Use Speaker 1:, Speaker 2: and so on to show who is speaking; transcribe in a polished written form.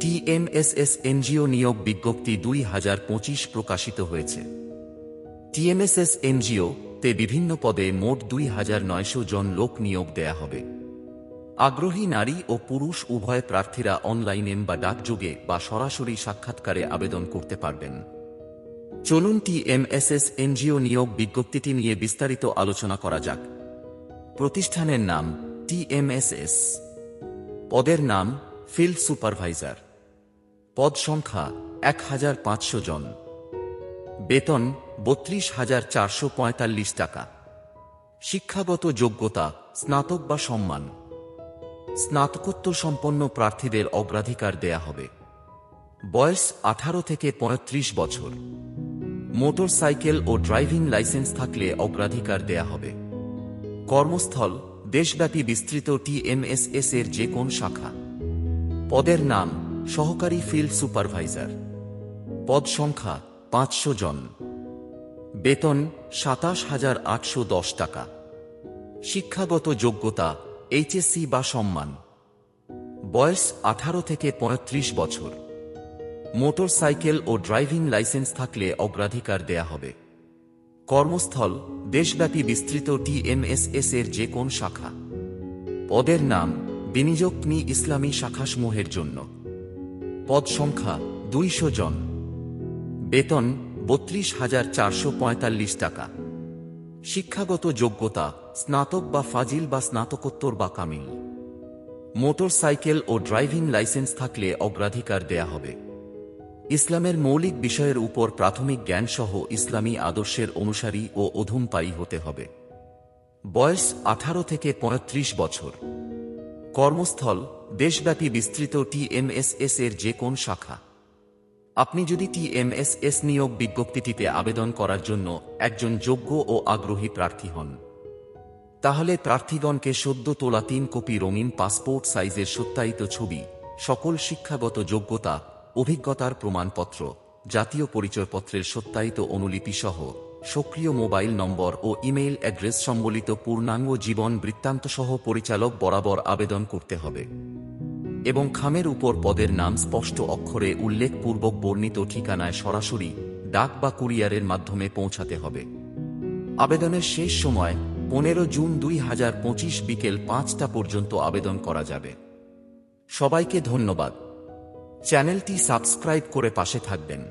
Speaker 1: TMSS NGO নিয়োগ বিজ্ঞপ্তি 2025 প্রকাশিত হয়েছে। টিএমএসএস এনজিও তে বিভিন্ন পদে মোট 2900 জন লোক নিয়োগ দেয়া হবে। আগ্রহী নারী ও পুরুষ উভয় প্রার্থীরা অনলাইনে বা ডাকযোগে বা সরাসরি সাক্ষাৎকারে আবেদন করতে পারবেন। চলুন টিএমএসএস এনজিও নিয়োগ বিজ্ঞপ্তিটি নিয়ে বিস্তারিত আলোচনা করা যাক। প্রতিষ্ঠানের নাম টিএমএসএস। পদের নাম ফিল্ড সুপারভাইজার। পদ সংখ্যা 1500 জন। বেতন 32,445 টাকা। শিক্ষাগত যোগ্যতা স্নাতক বা সম্মান। স্নাতকোত্তর সম্পন্ন প্রার্থীদের অগ্রাধিকার দেয়া হবে। বয়স 18 থেকে 35 বছর। মোটরসাইকেল ও ড্রাইভিং লাইসেন্স থাকলে অগ্রাধিকার দেয়া হবে। কর্মস্থল দেশব্যাপী বিস্তৃত টিএমএসএস এর যে কোন শাখা। পদের নাম সহকারী ফিল্ড সুপারভাইজার। পদ সংখ্যা 500 জন। বেতন 27,810 টাকা। শিক্ষাগত যোগ্যতা এইচএসসি বা সম্মান। বয়স 18 থেকে 35 বছর। মোটরসাইকেল ও ড্রাইভিং লাইসেন্স থাকলে অগ্রাধিকার দেয়া হবে। কর্মস্থল দেশব্যাপী বিস্তৃত টিএমএসএস এর যে কোন শাখা। পদের নাম বিনিয়োগনি ইসলামী শাখাসমূহের জন্য। পদ সংখ্যা 200 জন। বেতন 32,445 টাকা। শিক্ষাগত যোগ্যতা স্নাতক বা ফাজিল বা স্নাতকোত্তর বা কামিল। মোটরসাইকেল ও ড্রাইভিং লাইসেন্স থাকলে অগ্রাধিকার দেয়া হবে। ইসলামের মৌলিক বিষয়ের উপর প্রাথমিক জ্ঞান সহ ইসলামী আদর্শের অনুসারী ও অধুমপায়ী হতে হবে। বয়স 18 থেকে 35 বছর। কর্মস্থল দেশব্যাপী বিস্তৃত টিএমএসএস এর যে কোন শাখা। আপনি যদি টিএমএসএস নিয়োগ বিজ্ঞপ্তিটিতে আবেদন করার জন্য একজন যোগ্য ও আগ্রহী প্রার্থী হন, তাহলে প্রার্থীগণকে সদ্য তোলা 3 কপি রঙিন পাসপোর্ট সাইজের সত্যায়িত ছবি, সকল শিক্ষাগত যোগ্যতা, অভিজ্ঞতার প্রমাণপত্র, জাতীয় পরিচয়পত্রের সত্যায়িত অনুলিপি সহ সক্রিয় মোবাইল নম্বর ও ইমেইল অ্যাড্রেস সম্বলিত পূর্ণাঙ্গ জীবন বৃত্তান্ত সহ পরিচালক বরাবর আবেদন করতে হবে এবং খামের উপর পদের নাম স্পষ্ট অক্ষরে উল্লেখপূর্বক বর্ণিত ঠিকানায় সরাসরি ডাক বা কুরিয়ারের মাধ্যমে পৌঁছাতে হবে। আবেদনের শেষ সময় 15 জুন 2025 বিকেল 5টা পর্যন্ত আবেদন করা যাবে। সবাইকে ধন্যবাদ। চ্যানেলটি সাবস্ক্রাইব করে পাশে থাকবেন।